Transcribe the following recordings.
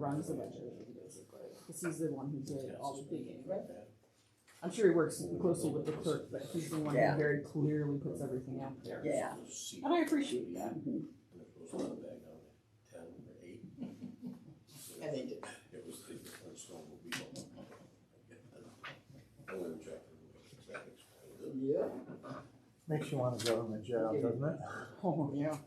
runs the budget, basically, because he's the one who did all the digging, right? I'm sure he works closely with the clerk, but he's the one who very clearly puts everything out there. Yeah. And I appreciate that. Mm-hmm. And they did. It was the snowmobile. Yeah. Makes you want a government job, doesn't it? Oh, yeah.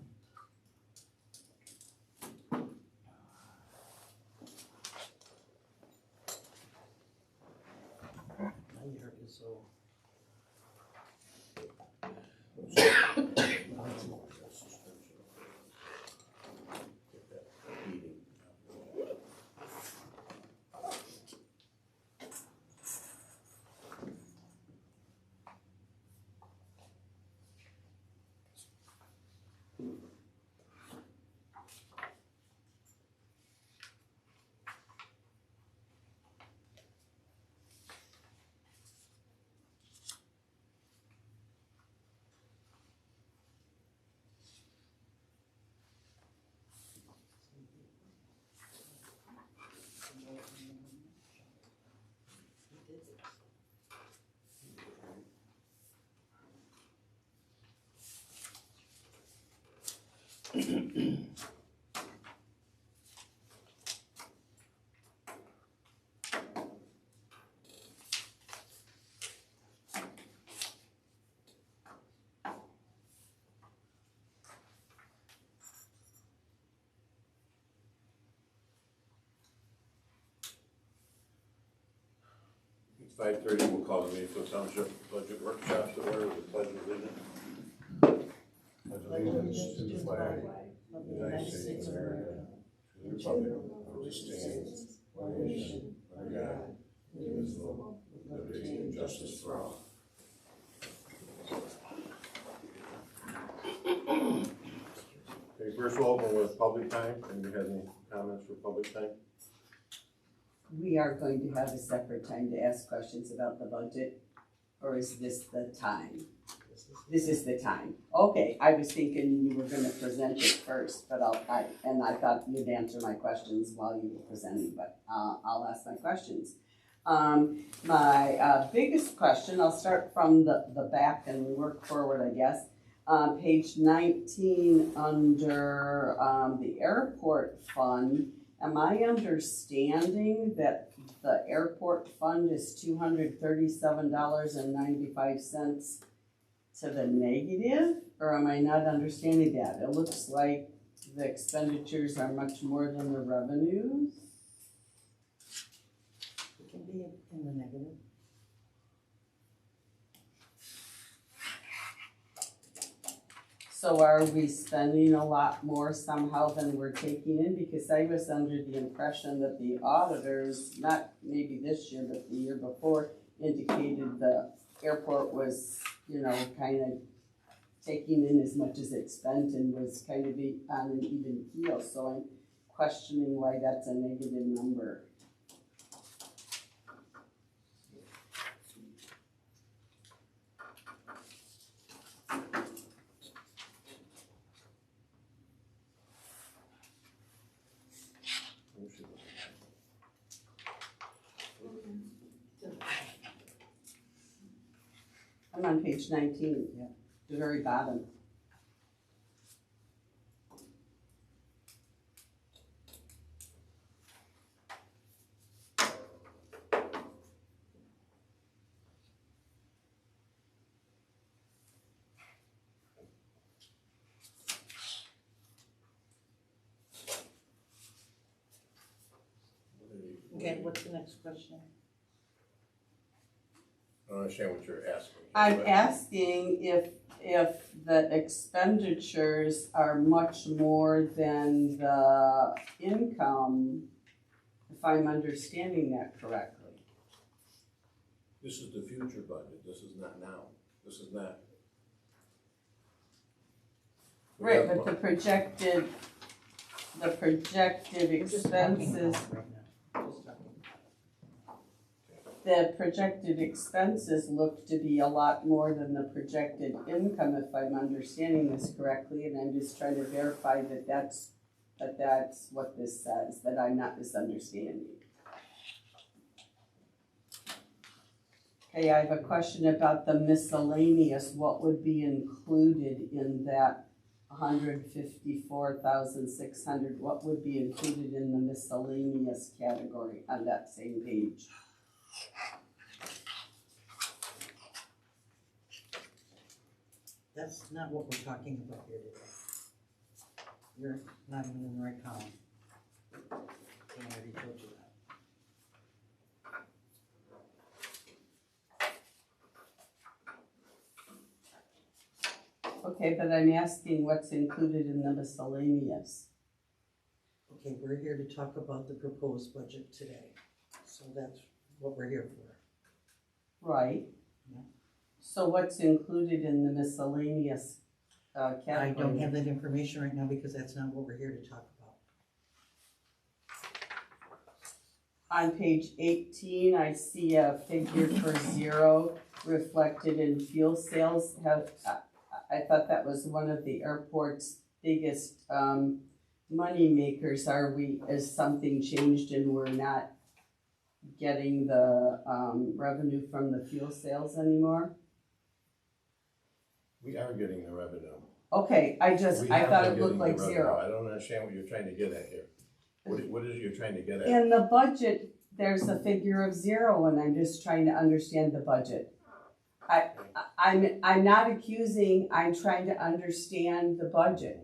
It's 5:30, we'll call the Mayfield Township Budget Workshop to order with the pledge of allegiance. Allegiance to the flag of the United States of America, to the republic for which it stands, one nation, under God, indivisible, with liberty and justice for all. Okay, first we'll open with public time. Anybody have any comments for public time? We are going to have a separate time to ask questions about the budget, or is this the time? This is the time. Okay, I was thinking you were gonna present it first, but I thought you'd answer my questions while you were presenting, but I'll ask my questions. My biggest question, I'll start from the back and work forward, I guess. Page 19 under the airport fund, am I understanding that the airport fund is $237.95 to the negative, or am I not understanding that? It looks like the expenditures are much more than the revenues. It can be in the negative. So are we spending a lot more somehow than we're taking in? Because I was under the impression that the auditors, not maybe this year, but the year before, indicated the airport was, kind of taking in as much as it spent and was kind of on an even keel. So I'm questioning why that's a negative number. I'm on page 19, the very bottom. Okay, what's the next question? I don't understand what you're asking. I'm asking if the expenditures are much more than the income, if I'm understanding that correctly. This is the future budget. This is not now. This is not. Right, but the projected expenses, the projected expenses look to be a lot more than the projected income, if I'm understanding this correctly, and I'm just trying to verify that that's that that's what this says, that I'm not misunderstanding. Okay, I have a question about the miscellaneous. What would be included in that 154,600? What would be included in the miscellaneous category on that same page? That's not what we're talking about here today. You're not even in the right column. I already told you that. Okay, but I'm asking what's included in the miscellaneous. Okay, we're here to talk about the proposed budget today. So that's what we're here for. Right. Yeah. So what's included in the miscellaneous category? I don't have that information right now because that's not what we're here to talk about. On page 18, I see a figure for 0 reflected in fuel sales. I thought that was one of the airport's biggest money makers. Is something changed and we're not getting the revenue from the fuel sales anymore? We are getting the revenue. Okay, I thought it looked like 0. I don't understand what you're trying to get at here. What is it you're trying to get at? In the budget, there's a figure of 0 and I'm just trying to understand the budget. I'm not accusing, I'm trying to understand the budget.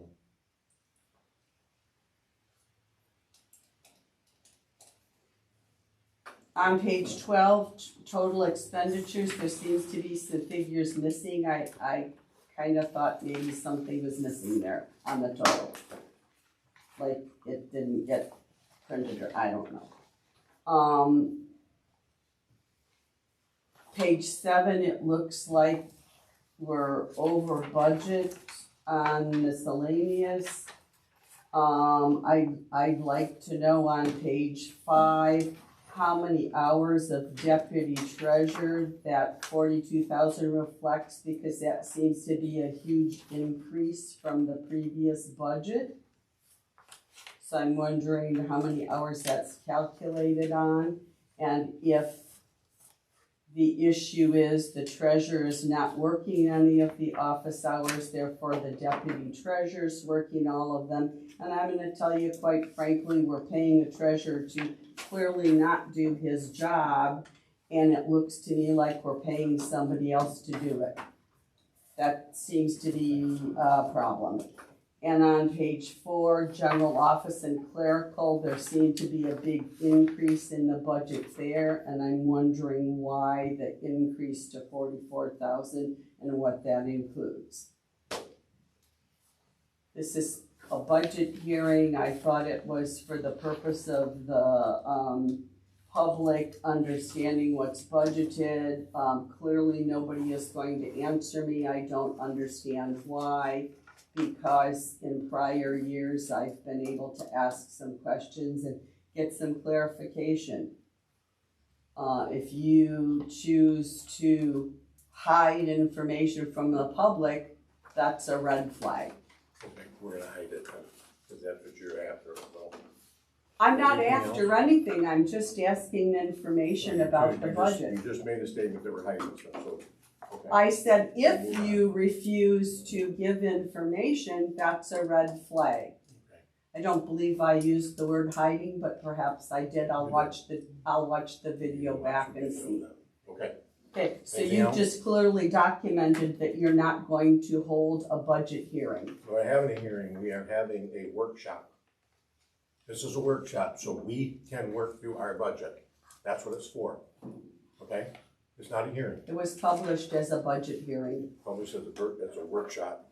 On page 12, total expenditures, there seems to be some figures missing. I kind of thought maybe something was missing there on the total. Like it didn't get printed or I don't know. Page 7, it looks like we're over budget on miscellaneous. I'd like to know on page 5 how many hours of deputy treasurer that 42,000 reflects, because that seems to be a huge increase from the previous budget. So I'm wondering how many hours that's calculated on, and if the issue is the treasurer is not working any of the office hours, therefore the deputy treasurer's working all of them. And I'm going to tell you quite frankly, we're paying a treasurer to clearly not do his job, and it looks to me like we're paying somebody else to do it. That seems to be a problem. And on page 4, general office and clerical, there seemed to be a big increase in the budget there, and I'm wondering why the increase to 44,000 and what that includes. This is a budget hearing. I thought it was for the purpose of the public understanding what's budgeted. Clearly nobody is going to answer me. I don't understand why, because in prior years I've been able to ask some questions and get some clarification. If you choose to hide information from the public, that's a red flag. Okay, we're gonna hide it then, because that's what you're after, so. I'm not Anything after anything, I'm just asking information about the budget. You just made a statement that we're hiding stuff, so, okay. I said, if you refuse to give information, that's a red flag. Okay. I don't believe I used the word hiding, but perhaps I did. I'll watch the video back and see. Okay, Okay, so Anything you else? just clearly documented that you're not going to hold a budget hearing. we're having a hearing, we are having a workshop. This is a workshop, so we can work through our budget. That's what it's for, okay? It's not a hearing. It was published as a budget hearing. Probably says it's a workshop.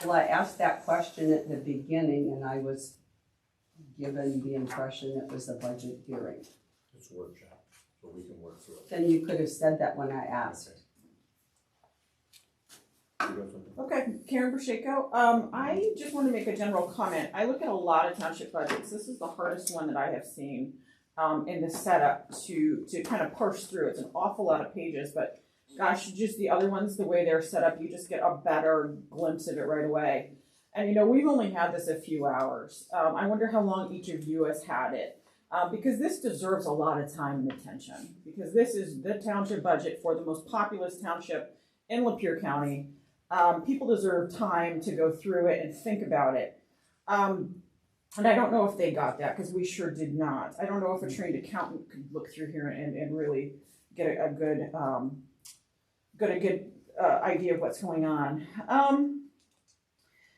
Well, I asked that question at the beginning and I was given the impression it was a budget hearing. It's a workshop, so we can work through it. Then you could have said that when I asked. You got something? Okay, Karen Brasheko. I just want to make a general comment. I look at a lot of township budgets. This is the hardest one that I have seen in the setup to kind of parse through. It's an awful lot of pages, but gosh, just the other ones, the way they're set up, you just get a better glimpse of it right away. And you know, we've only had this a few hours. I wonder how long each of you has had it. Because this deserves a lot of time and attention. Because this is the township budget for the most populous township in Lapeer County. People deserve time to go through it and think about it. And I don't know if they got that, because we sure did not. I don't know if a trained accountant could look through here and really get a good idea of what's going on.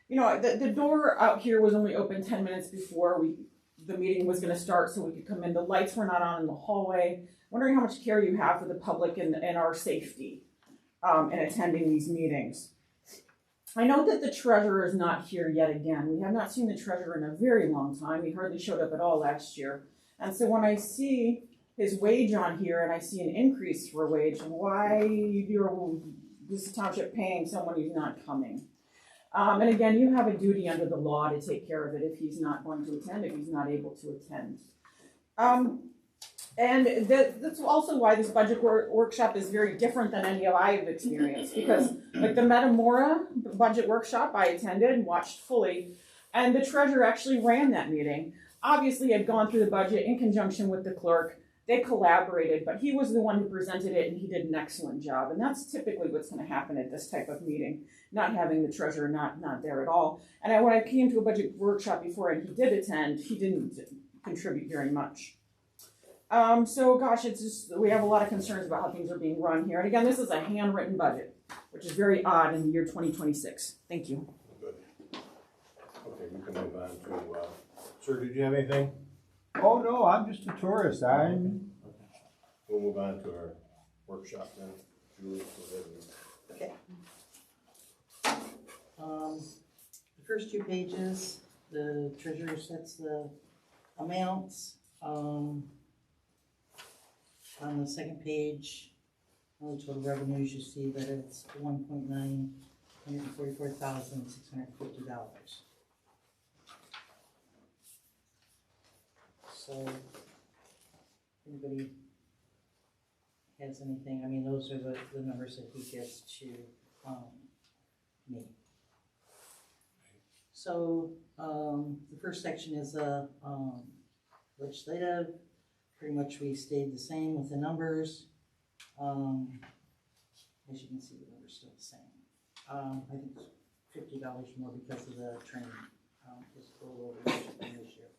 You know, the door out here was only open 10 minutes before the meeting was going to start, so we could come in. The lights were not on in the hallway. Wondering how much care you have for the public and our safety in attending these meetings. I know that the treasurer is not here yet again. We have not seen the treasurer in a very long time. He hardly showed up at all last year. And so when I see his wage on here and I see an increase for wage, why this township paying someone who's not coming? And again, you have a duty under the law to take care of it if he's not going to attend, if he's not able to attend. And that's also why this budget workshop is very different than any I've experienced, because like the Metamora budget workshop I attended and watched fully, and the treasurer actually ran that meeting. Obviously had gone through the budget in conjunction with the clerk. They collaborated, but he was the one who presented it and he did an excellent job. And that's typically what's going to happen at this type of meeting, not having the treasurer not there at all. And when I came to a budget workshop before and he did attend, he didn't contribute very much. So gosh, it's just, we have a lot of concerns about how things are being run here. And again, this is a handwritten budget, which is very odd in the year 2026. Thank you. Good. Okay, we can move on to, sir, did you have anything? Oh, no, I'm just a tourist. We'll move on to our workshop then. Julie, go ahead. Okay. The first two pages, the treasurer sets the amounts. On the second page, on the total revenues, you see that it's $1,944,650. So, anybody has anything? I mean, those are the numbers that he gives to me. So, the first section is legislative. Pretty much we stayed the same with the numbers. As you can see, the numbers still the same. I think it's $50 more because of the training. It's a little over this year.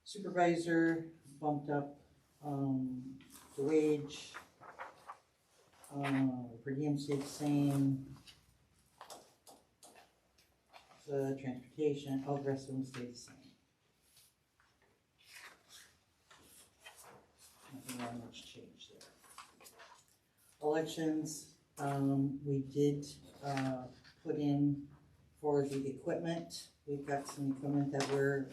Supervisor bumped up the wage. Per diem stayed the same. The transportation, all the rest of them stayed the same. Nothing very much changed there. Elections, we did put in for the equipment. We've got some equipment that we're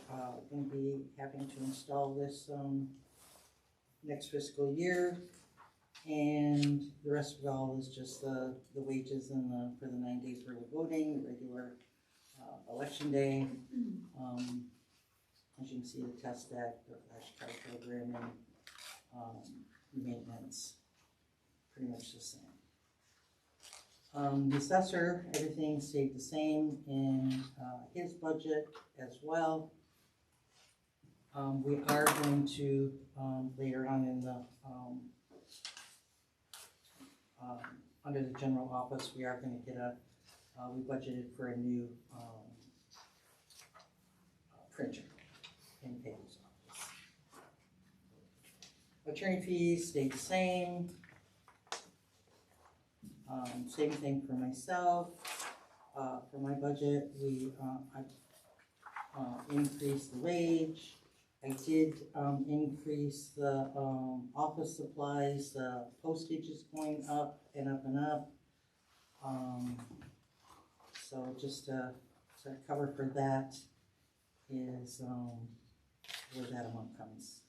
going to be having to install this next fiscal year, and the rest of it all is just the wages and for the 9 days early voting, the regular election day. As you can see, the test act, the flashcard program, and maintenance, pretty much the same. The assessor, everything stayed the same in his budget as well. We are going to, later on in the, under the general office, we are going to get we budgeted for a new printer in Peggy's office. Attorney fees stayed the same. Same thing for myself. For my budget, I increased the wage. I did increase the office supplies. The postage is going up and up and up. So just to cover for that is where that amount comes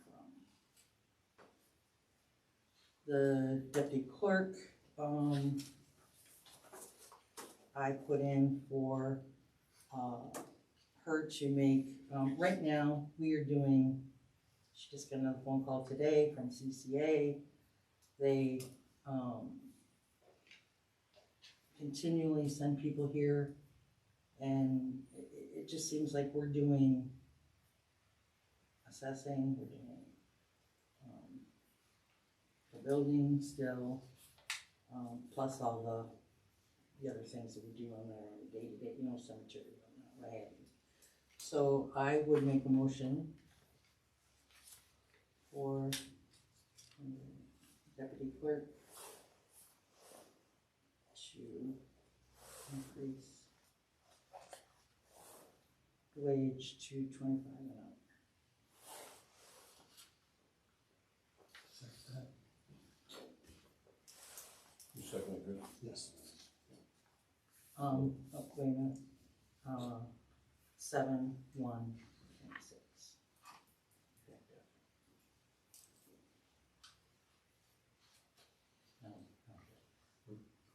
from. The deputy clerk, I put in for her to make, right now we are doing, she just got another phone call today from CCA. They continually send people here, and it just seems like we're doing assessing, we're doing the building still, plus all the other things that we do on our day-to-day, cemetery, what have you. So I would make a motion for deputy clerk to increase the wage to $25 an hour. You second it, Chris? Yes. Wait a minute, 7/1/26.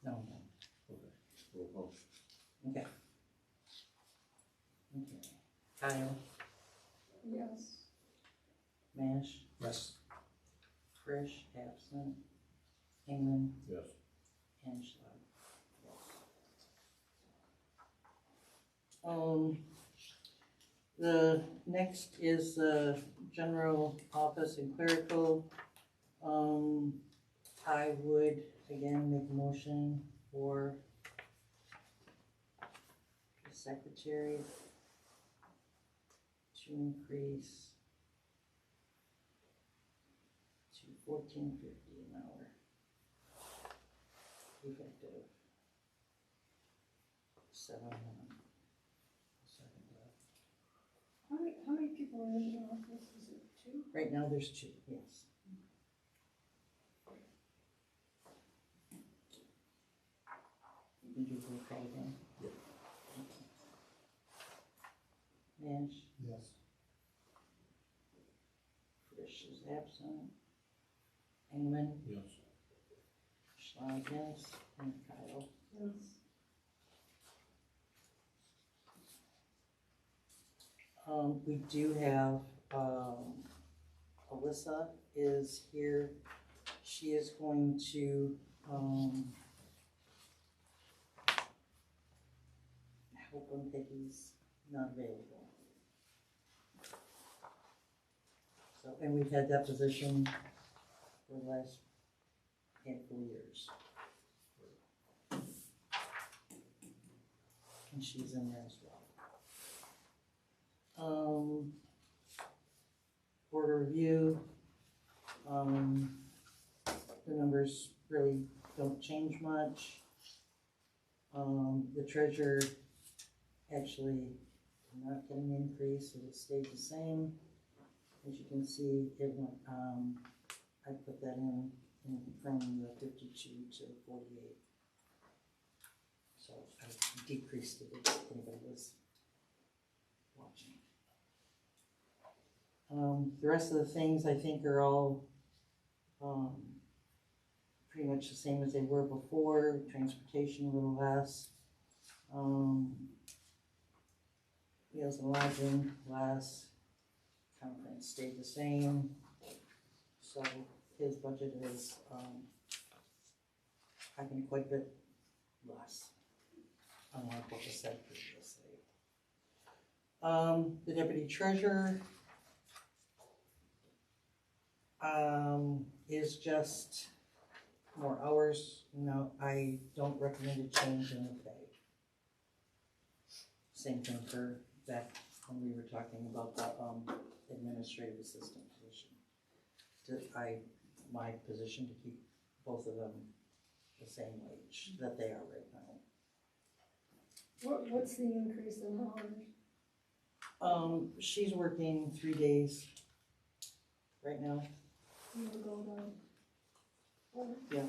No. Okay. Roll call. Okay. Kile, Yes. Maasch, Yes. Frisch, absent, Engelman, Yes. and Schlaud. The next is the general office and clerical. I would again make a motion for the secretary to increase to $14.50 an hour, effective 7/1. How many people are in the office? Is it 2? Right now, there's 2, yes. Did you roll call again? Yep. Maasch, Yes. Frisch is absent. Engelman, Yes. Schlaud, yes, and Kile. Yes. We do have, Alyssa is here. She is going to, help when Peggy's not available. So, and we've had that position for the last handful of years. And she's in there as well. Board review, the numbers really don't change much. The treasurer actually did not get an increase, it stayed the same. As you can see, it went, I put that in from the 52 to 48. So I decreased it if anybody was watching. The rest of the things I think are all pretty much the same as they were before. Transportation a little less. Meals and lodging less. Conference stayed the same. So his budget is I think quite a bit less, unlike what was said previously. The deputy treasurer is just more hours. I don't recommend a change in the pay. Same thing for back when we were talking about the administrative assistant position. My position to keep both of them the same wage that they are right now. What's the increase in hours? She's working 3 days right now. You will go down. Oh, Yeah.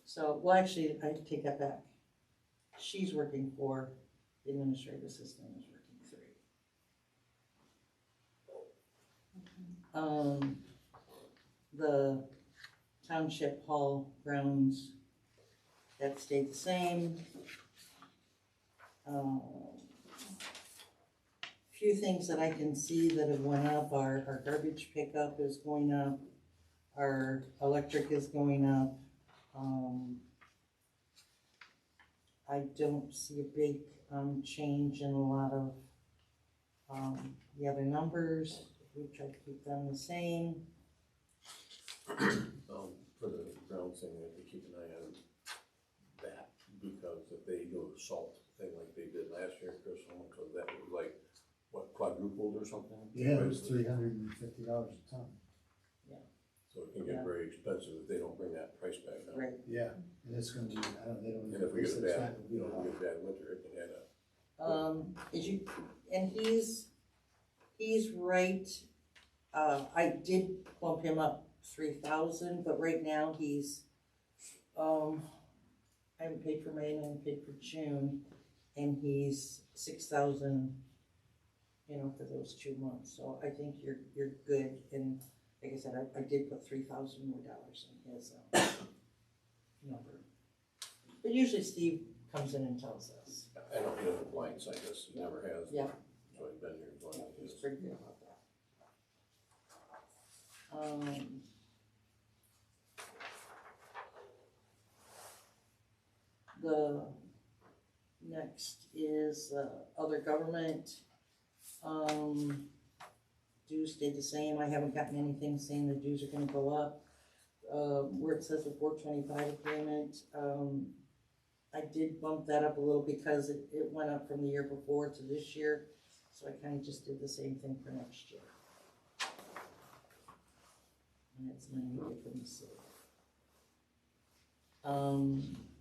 So, well, actually, I take that back. She's working 4, the administrative assistant is working 3. The township hall grounds, that stayed the same. few things that I can see that have went up are our garbage pickup is going up, our electric is going up. I don't see a big, change in a lot of, the other numbers. We try to keep them the same. For the ground thing, we have to keep an eye on that, because if they do a salt thing like they did last year, Chris, because that was like, what, quadrupled or something? Yeah, it was $350 a ton. So it can get very expensive if they don't bring that price back down. Right. Yeah, and it's gonna be, they don't. And if we get a it's bad, not gonna be you know, a lot. we get a bad winter, it can add up. And he's right, I did bump him up 3,000, but right now he's, I haven't paid for May and I haven't paid for June, and he's 6,000, you know, for those 2 months, so I think you're good, and like I said, I did put $3,000 more in his, number. But usually Steve comes in and tells us. I don't get the blinds, I guess, he never has. Yeah. So I've been here going like He's this. pretty good about that. The next is other government. Dues stayed the same. I haven't gotten anything saying the dues are gonna go up. Where it says the 425 agreement, I did bump that up a little because it went up from the year before to this year. So I kinda just did the same thing for next year. And it's money we get from the city.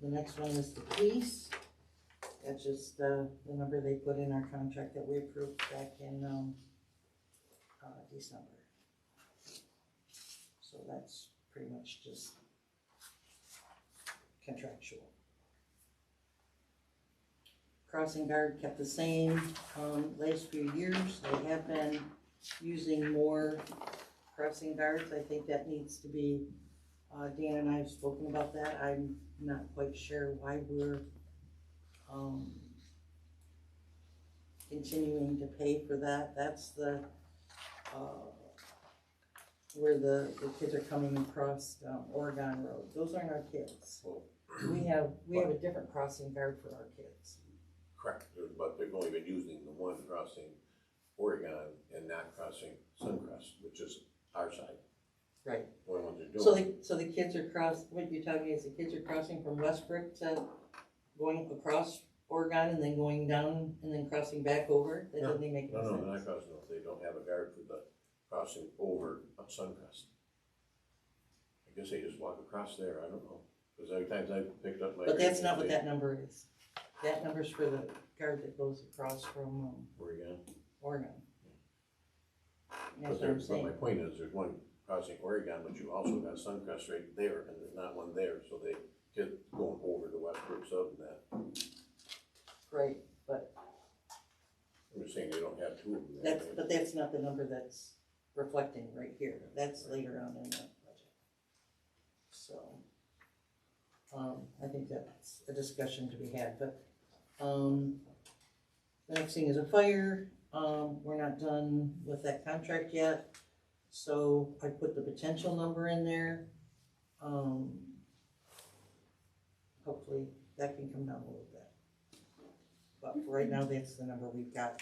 The next one is the police. That's just the number they put in our contract that we approved back in December. So that's pretty much just contractual. Crossing guard kept the same, last few years. They have been using more crossing guards. I think that needs to be, Dan and I have spoken about that. I'm not quite sure why we're continuing to pay for that. That's the where the kids are coming across Oregon Road. Those aren't our kids. Well, We have a different crossing guard for our kids. correct, but they've only been using the one crossing Oregon and not crossing Suncrest, which is our side. Right. The only ones they're doing. So the kids are what you're telling me is the kids are crossing from Westbrook to going across Oregon and then going down and then crossing back over? That doesn't make any sense. No, they're not crossing, they don't have a guard for the crossing over Suncrest. I guess they just walk across there, I don't know, because every time I've picked up my. But that's not what that number is. That number's for the guard that goes across from Oregon. Oregon. But That's what I'm my saying. point is, there's one crossing Oregon, but you also got Suncrest right there, and there's not one there, so they get going over to Westbrook Sub and that. Right, but I'm just saying they don't have two of them. but that's not the number that's reflecting right here. That's later on in the budget. So, I think that's a discussion to be had, but, the next thing is a fire. We're not done with that contract yet, so I put the potential number in there. Hopefully that can come down a little bit. But for right now, that's the number we've got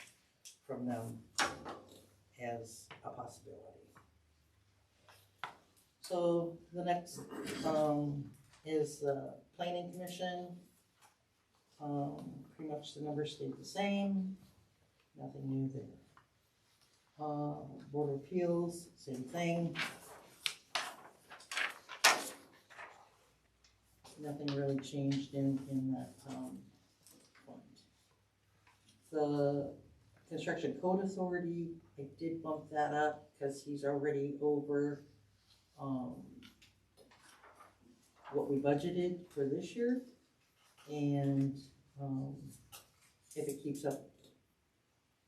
from them as a possibility. So the next, is the planning commission. Pretty much the numbers stayed the same, nothing new there. Board of Appeals, same thing. Nothing really changed in that, point. The Construction Code Authority, I did bump that up because he's already over, what we budgeted for this year. And, if it keeps up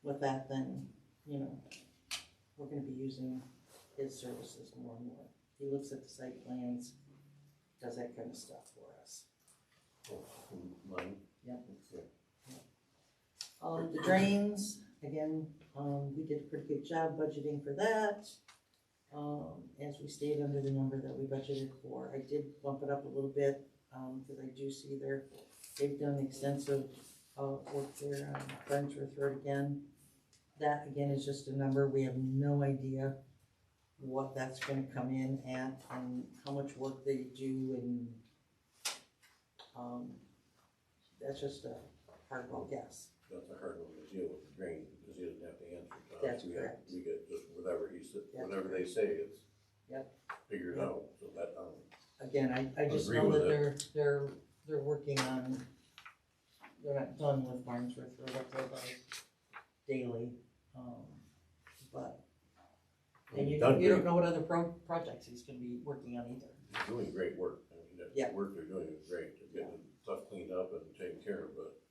with that, then, you know, we're gonna be using his services more and more. He looks at the site plans, does that kind of stuff for us. Money. Yep. The drains, again, we did a pretty good job budgeting for that. As we stayed under the number that we budgeted for. I did bump it up a little bit, because I do see they've done extensive, work there on Farnsworth Road again. That again is just a number, we have no idea what that's gonna come in at and how much work they do and, that's just a hardball guess. That's a hard one to deal with the drain, because he doesn't have to answer to us. That's We correct. We get just whatever he said, That's whatever they say, it's Yep. figured Yep. out, so that, Again, I just Agree know with that they're working on, they're not done with Farnsworth Road up there by daily, but, and you don't know what other projects he's gonna be working on either. They're doing great work. I mean, that Yeah. work they're doing is great. They're getting stuff cleaned up and taken care of, but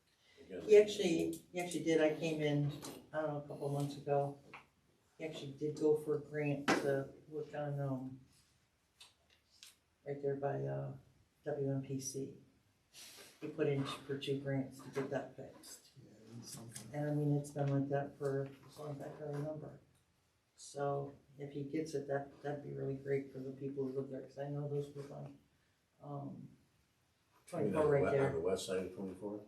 again. He actually did, I came in, I don't know, a couple months ago, he actually did go for a grant to work on, right there by, WMPC. He put in for 2 grants to get that fixed. Yeah, and something. And I mean, it's been like that for as long as I can remember. So if he gets it, that'd be really great for the people who live there, cause I know those people on, I mean, 24 right On there. the west side of 24?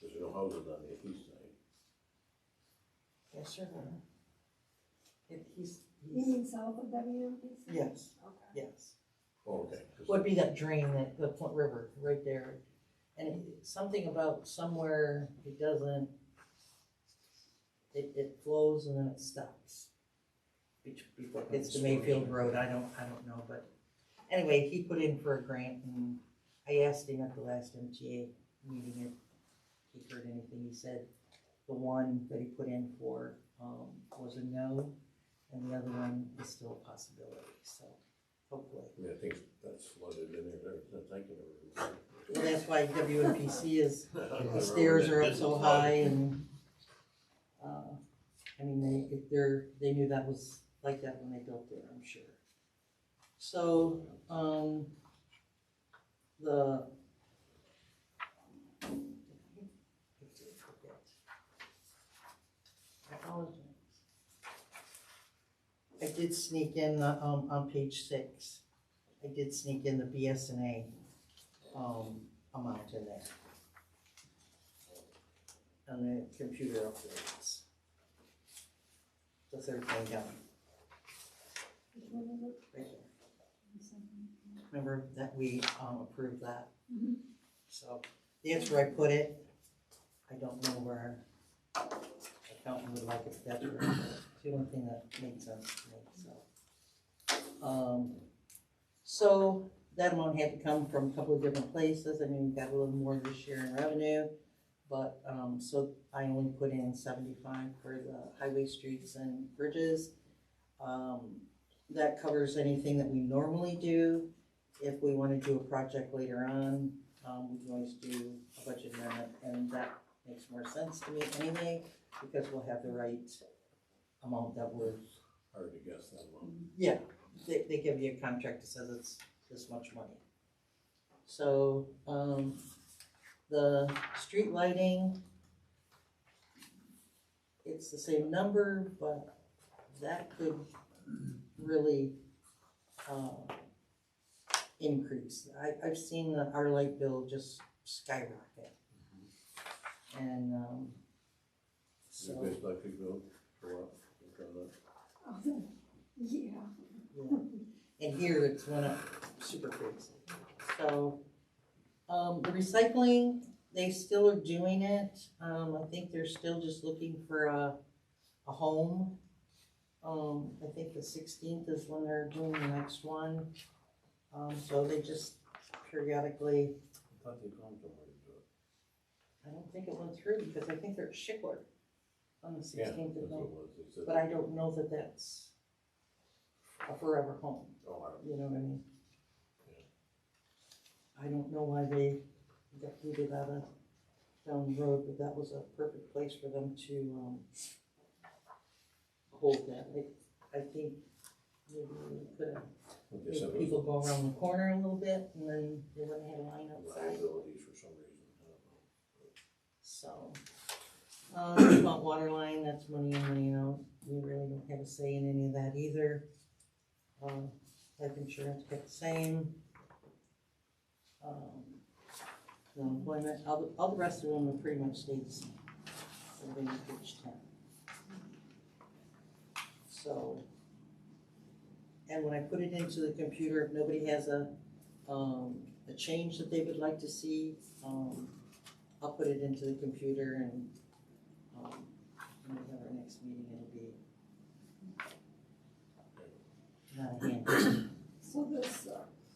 There's no houses on the east side. Yes, sir. He's, You mean south of WMPC? yes, Okay. yes. Oh, okay. 'Cause Would be that drain, the Flint River, right there. And something about somewhere it doesn't, it flows and then it stops. Before it gets to Mayfield Road, I don't know, but anyway, he put in for a grant and I asked him at the last MTA meeting if he heard anything. He said the one that he put in for, was a no, and the other one is still a possibility, so hopefully. I mean, I think that's flooded in there since I can remember. Well, that's why WNPC is, the stairs are up so high and, I mean, they knew that was like that when they built it, I'm sure. So, I did sneak in, on page 6, I did sneak in the BSNA, amount in there. And the computer upgrades. The third thing down, Which one is it? right there. Remember that we, approved that? Mhm. So, that's where I put it. I don't know where our accountant would like it, but that's where I put it. It's the only thing that makes sense to me, so. So, that amount had to come from a couple of different places. I mean, we got a little more this year in revenue. But, so I only put in 75 for the highway, streets and bridges. That covers anything that we normally do. If we wanna do a project later on, we can always do a budget amendment, and that makes more sense to me anyway, because we'll have the right amount that we're, Hard to guess that one. yeah, they give you a contract that says it's this much money. So, the street lighting, it's the same number, but that could really, increase. I've seen our light bill just skyrocket. And, So. so, You guys like to go for what? Oh, yeah. yeah. And here it's went up super crazy. So, the recycling, they still are doing it. I think they're still just looking for a home. I think the 16th is when they're doing the next one. So they just periodically, I thought they found somewhere to do it. I don't think it went through because I think they're at Schickler on the 16th Yeah, of that's May. what it was. They said But I don't know that that's a forever home. Oh, I don't. You know what I mean? I don't know why they got booted out of down the road, but that was a perfect place for them to, hold that. I think maybe we could have They said made it people was go around the corner a little bit and then they wouldn't have a line outside. liabilities for some reason. I don't know. So, About water line, that's money in, money out, we really don't have a say in any of that either. Life insurance kept the same. The employment, all the rest of them have pretty much stayed the same. Everything on page 10. So, and when I put it into the computer, if nobody has a change that they would like to see, I'll put it into the computer and when we have our next meeting, it'll be not a hand. So this,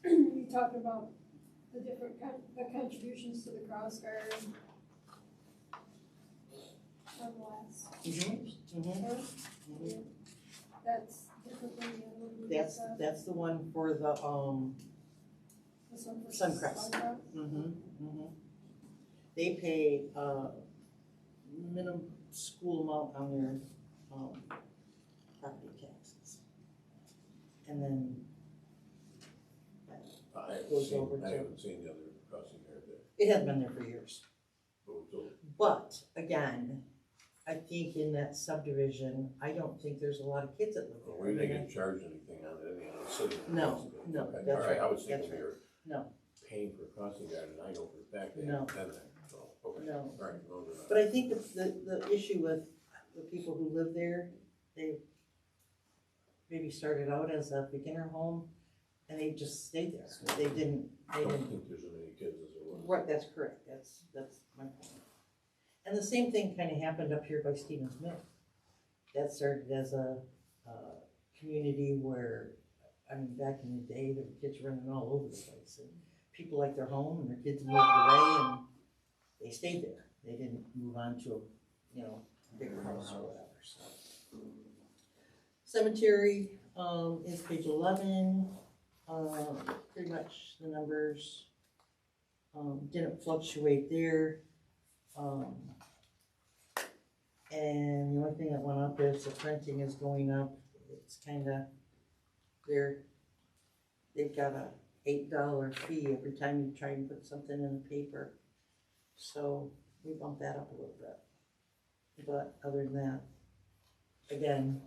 you talked about the different the contributions to the Cross Guard on the last page. Yeah. That's different than the other one. That's the one for the, This one for Suncrest. They pay, minimum school amount on their, property taxes. And then I haven't goes seen, over I to, haven't seen the other crossing guard there. it has been there for years. So, But again, I think in that subdivision, I don't think there's a lot of kids that live there. we didn't get charged anything on it, anyhow, it's sitting. No, no, Okay, that's all right, I was thinking that's we right. were No. paying for a crossing guard, and I know for a fact they No. haven't done that, so, okay. No. All right, well, then, But I think the issue with the people who live there, they maybe started out as a beginner home and they just stayed there. They didn't, I don't think there's as many kids as there was. right, that's correct, that's my point. And the same thing kind of happened up here by Stevens Mill. That started as a community where, I mean, back in the day, there were kids running all over the place. And people liked their home and their kids moved away and they stayed there. They didn't move on to a, bigger house or whatever, so. Cemetery, is page 11, pretty much the numbers, didn't fluctuate there. And the only thing that went up is the printing is going up. It's kinda, they've got a $8 fee every time you try and put something in the paper. So we bumped that up a little bit. But other than that, again,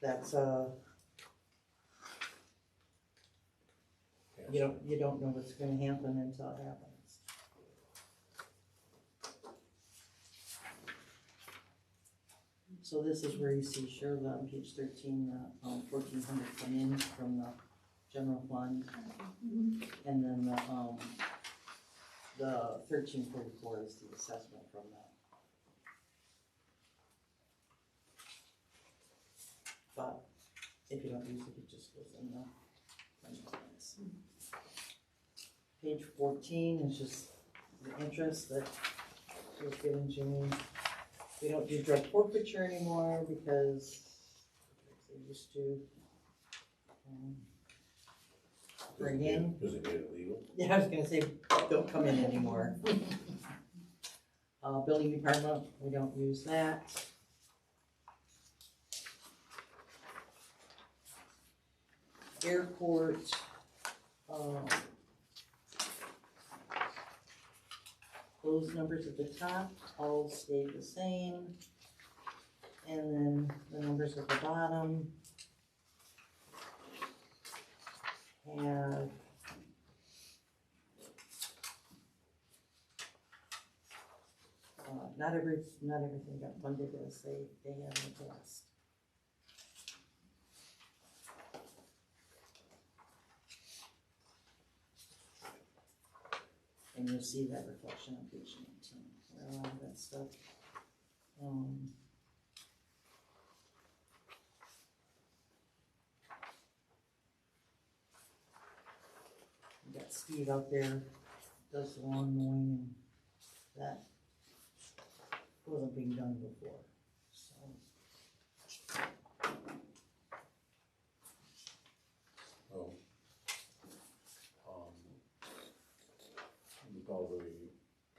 that's you don't know what's gonna happen until it happens. So this is where you see Cheryl on page 13, 1,400 come in from the general fund, and then the 1344 is the assessment from that. But if you don't use it, it just goes in the funds. Page 14 is just the interest that was given Jimmy. We don't do drug forfeiture anymore because they used to bring in. Does it get illegal? Yeah, I was gonna say, don't come in anymore. Building department, we don't use that. Airport, those numbers at the top all stayed the same. And then the numbers at the bottom have not everything got funded as they have in the past. And you'll see that reflection on page 19, where a lot of that stuff. We got Steve out there, does the lawn mowing, and that wasn't being done before, so. Oh. With all the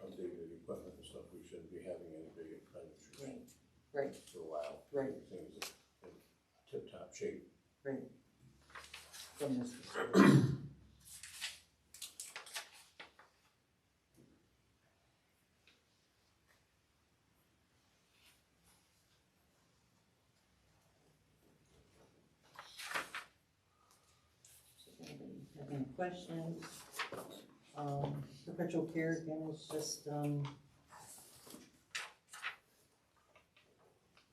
updated equipment and stuff, we shouldn't be having any big expenditures. Right. For a while. Right. Everything's in tip-top shape. Right. From this facility. Any questions? Perpetual care again is just, the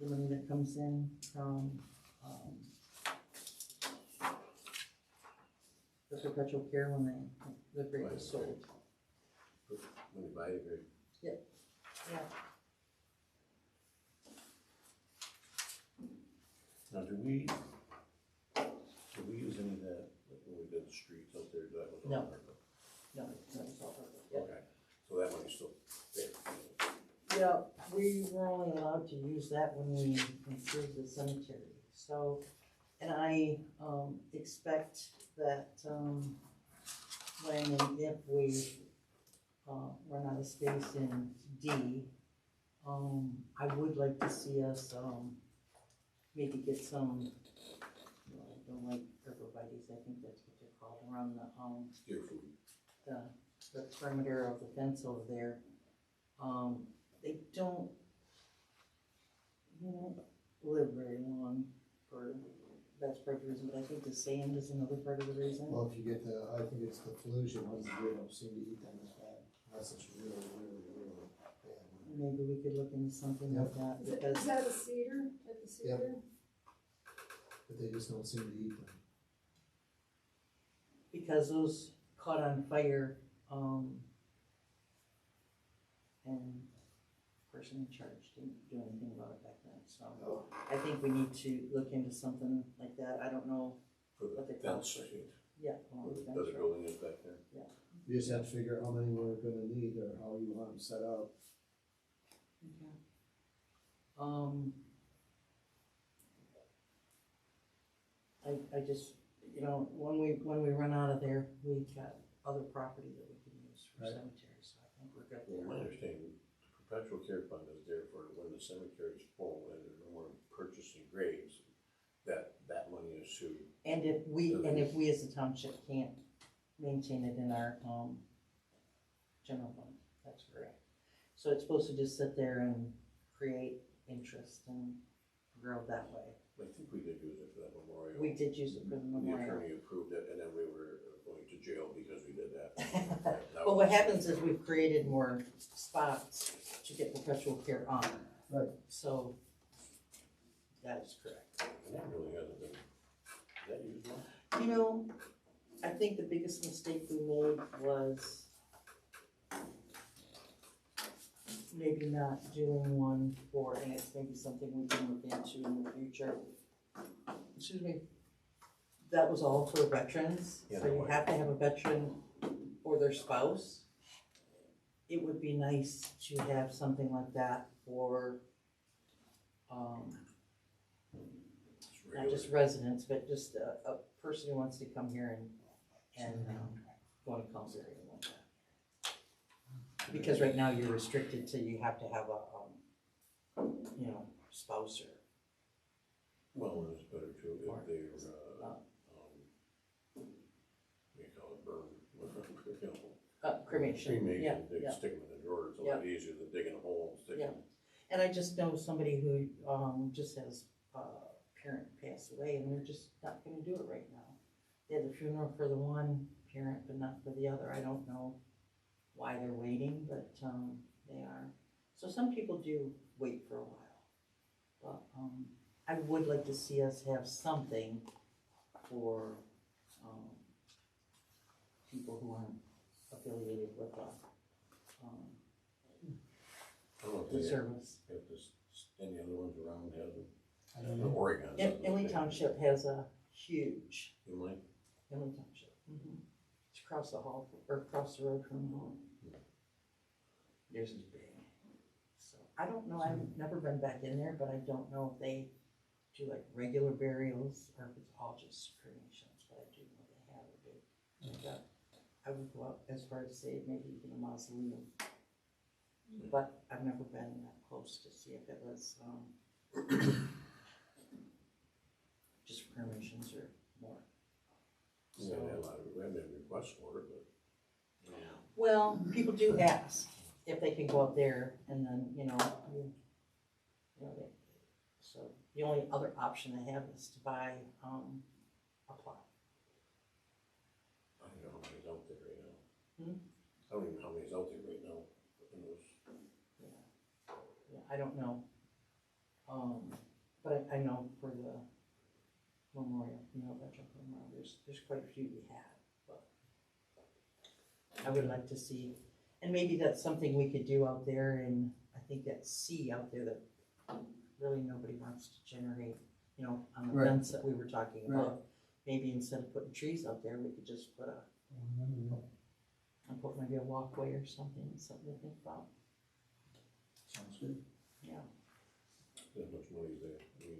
money that comes in from, the perpetual care when the grave is sold. When you buy a grave. Yeah. Now, do we use any of that, like when we did the streets out there, that was all No. ARPA? No, it's all perfect, yeah. Okay, so that money's still there. Yeah, we were only allowed to use that when we improved the cemetery, so, and I, expect that, when and if we, run out of space in D, I would like to see us, maybe get some, I don't like arborvitae's, I think that's what they're called, around the, Deer food. the perimeter of the fence over there. They don't, live very long for, that's part of the reason, but I think the sand is another part of the reason. Well, if you get I think it's the pollution, ones that you don't seem to eat them as bad, unless it's really, really, really bad. Maybe we could look into something like that, Is because, that a cedar, at the cedar? But they just don't seem to eat them. because those caught on fire, and the person in charge didn't do anything about it back then, so. I think we need to look into something like that, I don't know, For the What they call fence, it. shit. yeah. along the The fence other row. building is back there. You just have to figure out how many we're gonna need or how you want them set up. Okay. I just, when we run out of there, we've got other property that we can use for Right. cemetery, so I think we're good Well, my there. understanding, the perpetual care fund is there for when the cemetery is full and there's no more purchasing graves, that money is to. And if we as a township can't maintain it in our, general fund, that's correct. So it's supposed to just sit there and create interest and grow that way. I think we did use it for that memorial. We did use it for the The memorial. attorney approved it, and then we were going to jail because we did that. But what happens is we've created more spots to get perpetual care on. Right. So, that is correct. And that really hasn't been, that used much? I think the biggest mistake we made was maybe not doing one for, and it's maybe something we can look into in the future. Excuse me. That was all for veterans, Yeah, so you have to have a veteran or their spouse. It would be nice to have something like that for, It's not just residents, but just a person who wants to come here and go on a concert and like that. Because right now you're restricted to, you have to have a, spouse or. Well, and it's better too if Or- they're, what do you call it, burned, Cremation, yeah, cremation, they yeah. stick them in the drawer, it's a lot easier than digging a hole and sticking. Yeah. And I just know somebody who, just has a parent pass away and they're just not gonna do it right now. They had the funeral for the one parent, but not for the other. I don't know why they're waiting, but, they are. So some people do wait for a while. But, I would like to see us have something for, people who aren't affiliated with I don't know if the they- service. if there's any other ones around have them. I don't know. Oregon. Emily Township has a huge, Emily? Emily Township. It's across the hall, or across the road from the hall. Theirs is big. So, I don't know, I've never been back in there, but I don't know if they do like regular burials or if it's all just cremations, but I do know they have a big. I would go up as far as say maybe even a mausoleum. But I've never been that close to see if it was, just cremations or more. Yeah, we haven't had requests for it, but. Well, people do ask if they can go up there and then, so the only other option they have is to buy, a plot. I how many's out there right now. Hmm? I don't even know how many's out there right now. in those. Yeah, I don't know. But I know for the memorial, veteran memorial, there's quite a few we have, but I would like to see, and maybe that's something we could do out there, and I think that C out there that really nobody wants to generate, on the Right. fence that we were talking about. Maybe instead of putting trees out there, we could just put maybe a walkway or something to think about. Sounds good. Yeah. That much money's there, I mean,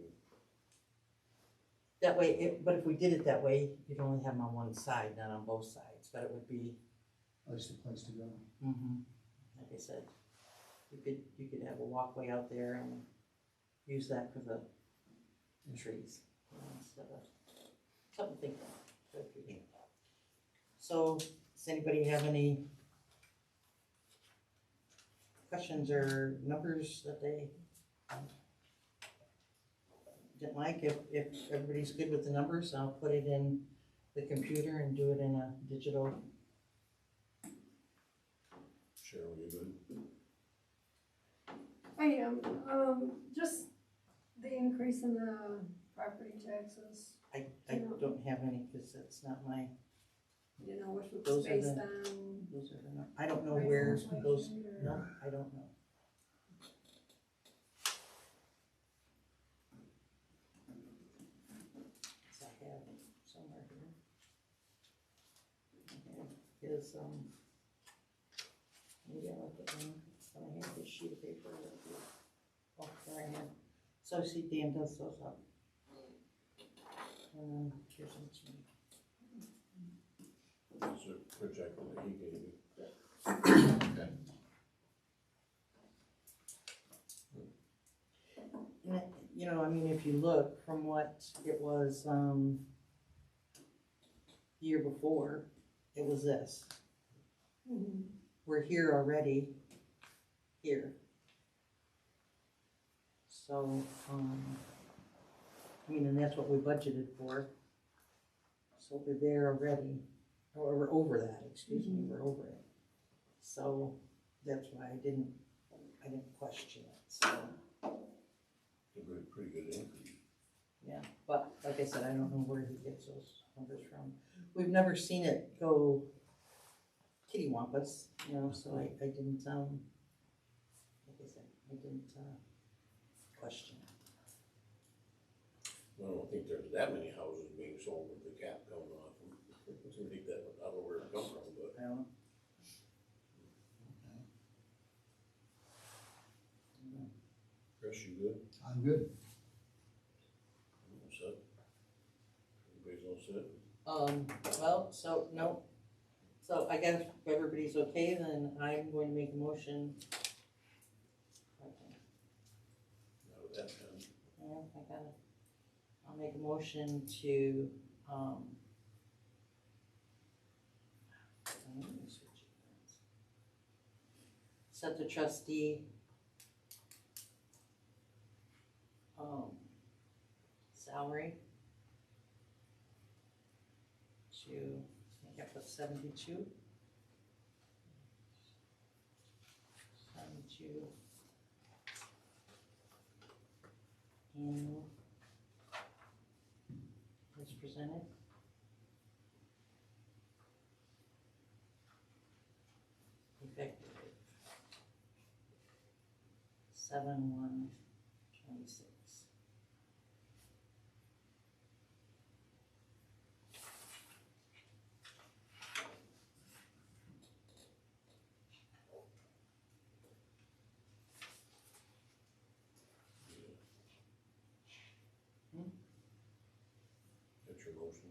That way, but if we did it that way, you'd only have them on one side, not on both sides, but it would be, At least a place to go. like I said, you could have a walkway out there and use that for the trees, instead of, something to think about for the future. So, does anybody have any questions or numbers that they didn't like? If everybody's good with the numbers, I'll put it in the computer and do it in a digital. Cheryl, you good? I am, just the increase in the property taxes, I don't have any, because that's not my, which was Those are based the- on. those are the, I don't know rate of where inflation those, or- no, I don't know. So I have somewhere here. I have his, maybe I left it in, but I have his sheet of paper. Oh, there I have. So see, Dan does those up. And then here's one to me. That's a projector that he gave you. And if you look from what it was, year before, it was this. Mhm. We're here already, here. So, and that's what we budgeted for. So we're there already, or we're over that, excuse me, we're over it. So that's why I didn't question it, so, It's a pretty good increase. yeah. But like I said, I don't know where he gets those numbers from. We've never seen it go kittywampus, so I didn't, like I said, I didn't, question it. I don't think there's that many houses being sold with the cap coming off them. I think that, I don't know where it come from, but. I don't know. Chris, you good? I'm good. All set? Everybody's all set? Well, so, no. So I guess if everybody's okay, then I'm going to make a motion. Now with that done. Yeah, I'll make a motion to, set the trustee, salary to, I think I put 72. 72 annual as presented. Effective 7/1/26. That's your motion.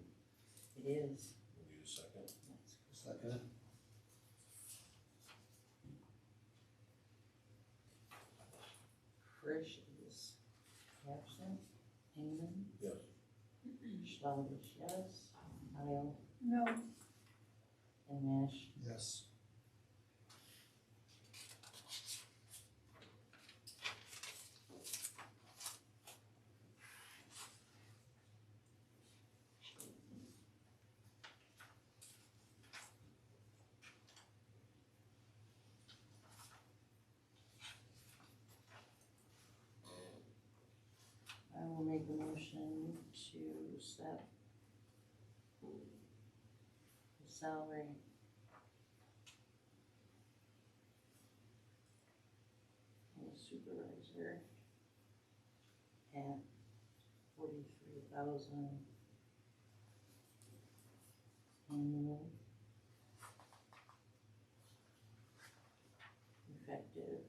It is. We need a second. Second. Frisch is absent. Engelman, Yes. Schlaud is yes. Kile No, and Maasch. Yes. salary. And supervisor at 43,000 annual. Effective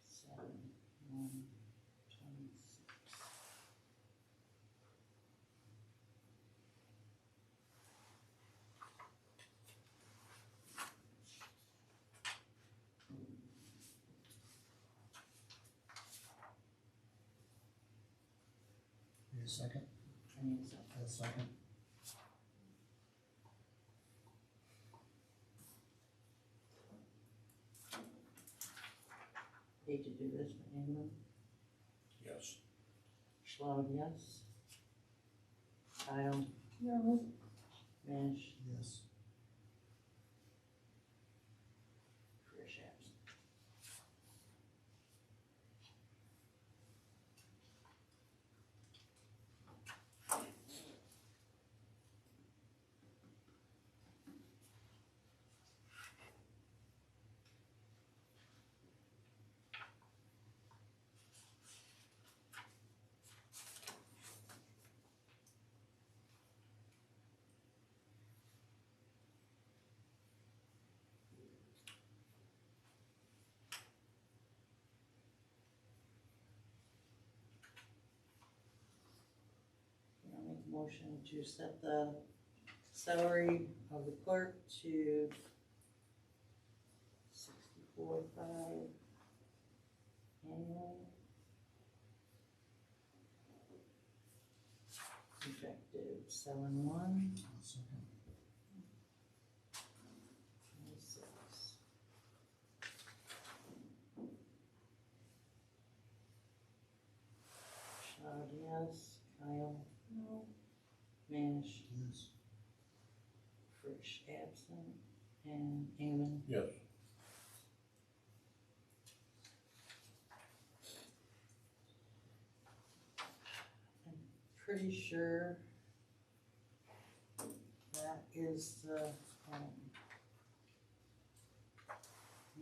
7/1/26. Need a second? I need some. A second. Hate to do this, but Engelman, Yes. Schlaud, yes. Kile, No, Maasch, Yes. Frisch absent. I'll make a motion to set the salary of the clerk to 64,500 annually. Effective 7/1/26. I'll second. Schlaud, yes. Kile, no, Maasch, Yes. Frisch absent, and Engelman. Yes. Pretty sure that is the,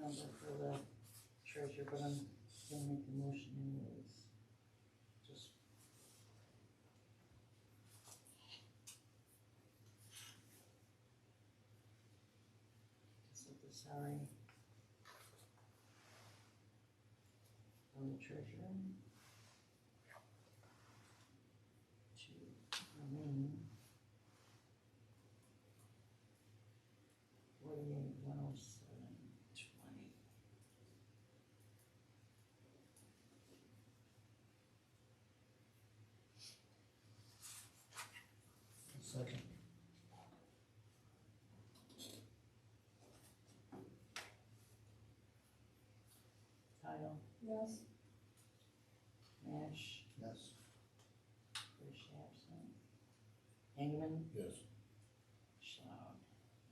number for the treasurer, but I'm gonna make a motion anyways. Just. Set the salary of the treasurer to remain 48,107.20. A second. Kile, yes, Maasch, Yes. Frisch absent. Engelman, Yes. Schlaud,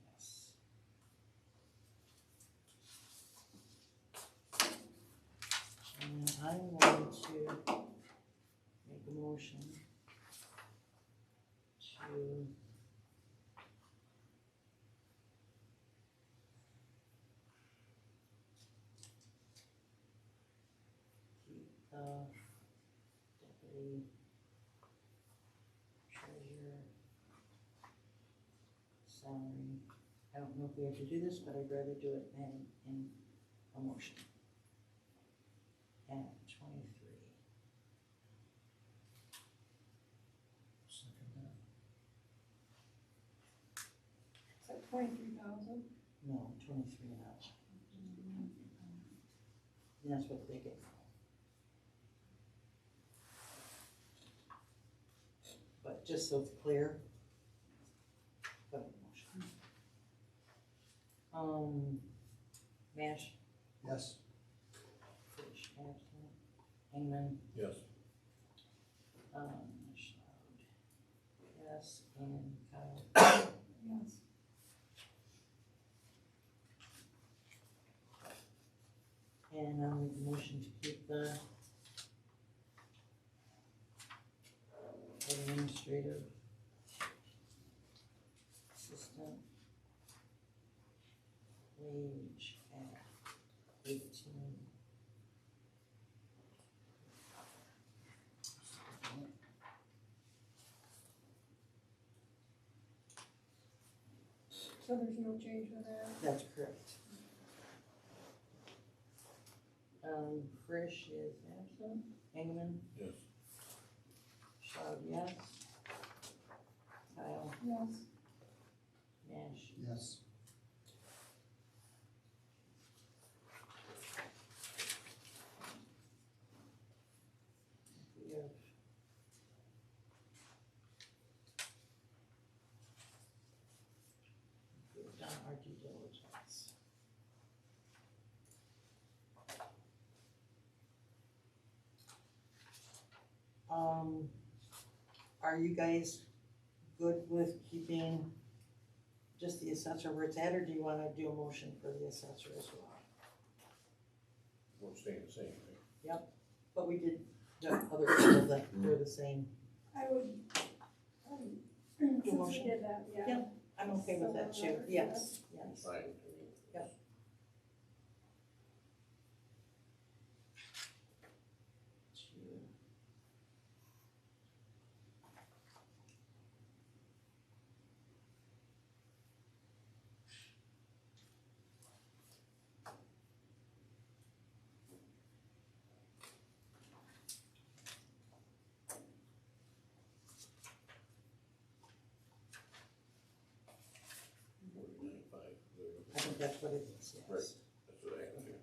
yes. And I'm going to make a motion to keep the deputy treasurer salary. I don't know if we have to do this, but I'd rather do it in a motion. At 23. Second that. it's like 23,000. No, 23 an hour. And that's what they get. But just so it's clear. Put it in motion. Maasch, Yes. Frisch, absent. Engelman, Yes. Schlaud, yes, and Kile. Yes, And I'll make a motion to keep the administrative page at 18. So there's no change with that? That's correct. Frisch is absent. Engelman, Yes. Schlaud, yes. Kile, Yes. Maasch. Yes. We have we've done our due diligence. Are you guys good with keeping just the assessor where it's at, or do you wanna do a motion for the assessor as well? We're staying the same, right? But we did the other people that were the same. I would, since we motion. did that, yeah. Yep. I'm okay with that too, yes, yes. Fine. Yep. I think that's what it is, yes. Right. That's what I have here.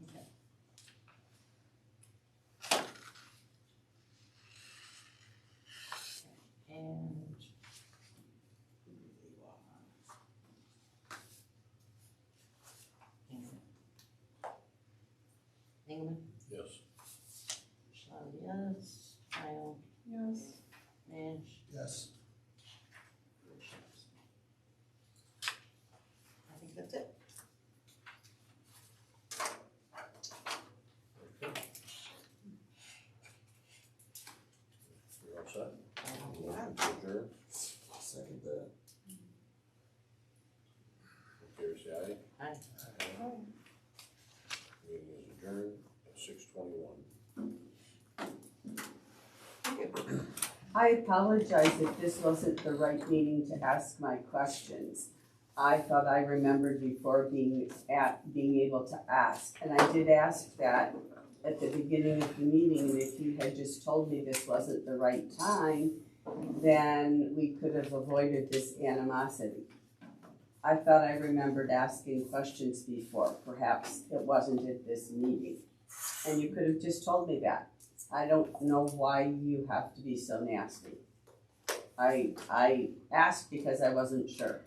Okay. And who do they want? Engelman, Yes. Schlaud, yes. Kile, Yes. Maasch, Yes. Frisch. I think that's it. Okay. You're all set? Motion to adjourn. Second that. Favor say aye. Aye. Oh. Meeting is adjourned at 6:21. I apologize if this wasn't the right meeting to ask my questions. I thought I remembered before being able to ask, and I did ask that at the beginning of the meeting, and if you had just told me this wasn't the right time, then we could have avoided this animosity. I thought I remembered asking questions before, perhaps it wasn't at this meeting, and you could have just told me that. I don't know why you have to be so nasty. I asked because I wasn't sure.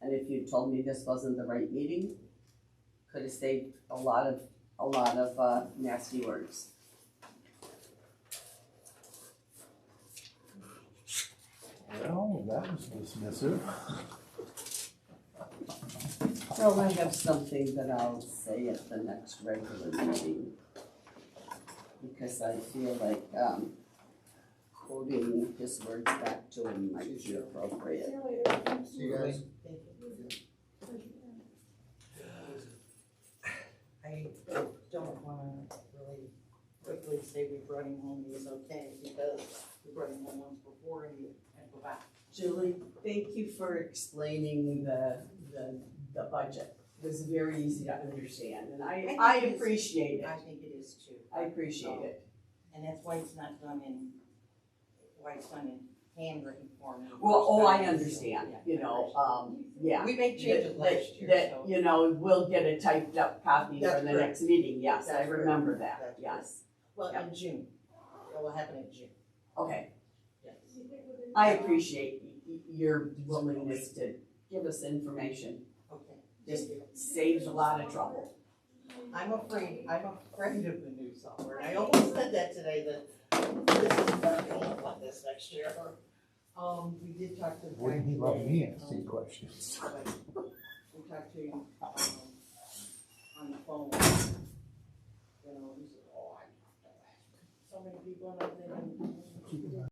And if you told me this wasn't the right meeting, could have saved a lot of nasty words. Well, that was dismissive. Well, I have something that I'll say at the next regular meeting. Because I feel like, quoting his words back to him might be appropriate. See you later. See you guys. I don't wanna really quickly say we brought him home, he's okay, because we brought him home once before and he had to go back. Julie, thank you for explaining the budget. It was very easy to understand, and I appreciate it. I think it is too. I appreciate it. And that's why it's not done in, handwritten form. Well, I understand, you know, yeah. We made changes last year, That, so. you know, we'll get a typed up copy for That's the correct. next meeting, yes, I That's correct. remember that, That's yes. Well, Yep. in June, it will happen in June, Okay, yes. I appreciate your willingness to give us information. Okay. Just saves a lot of trouble. I'm afraid of the new software, and I almost said that today, that this is not gonna look like this next year. We did talk to. Wouldn't he love me asking questions? We talked to him, on the phone. You know, he said, oh, I, so many people, and I'm thinking,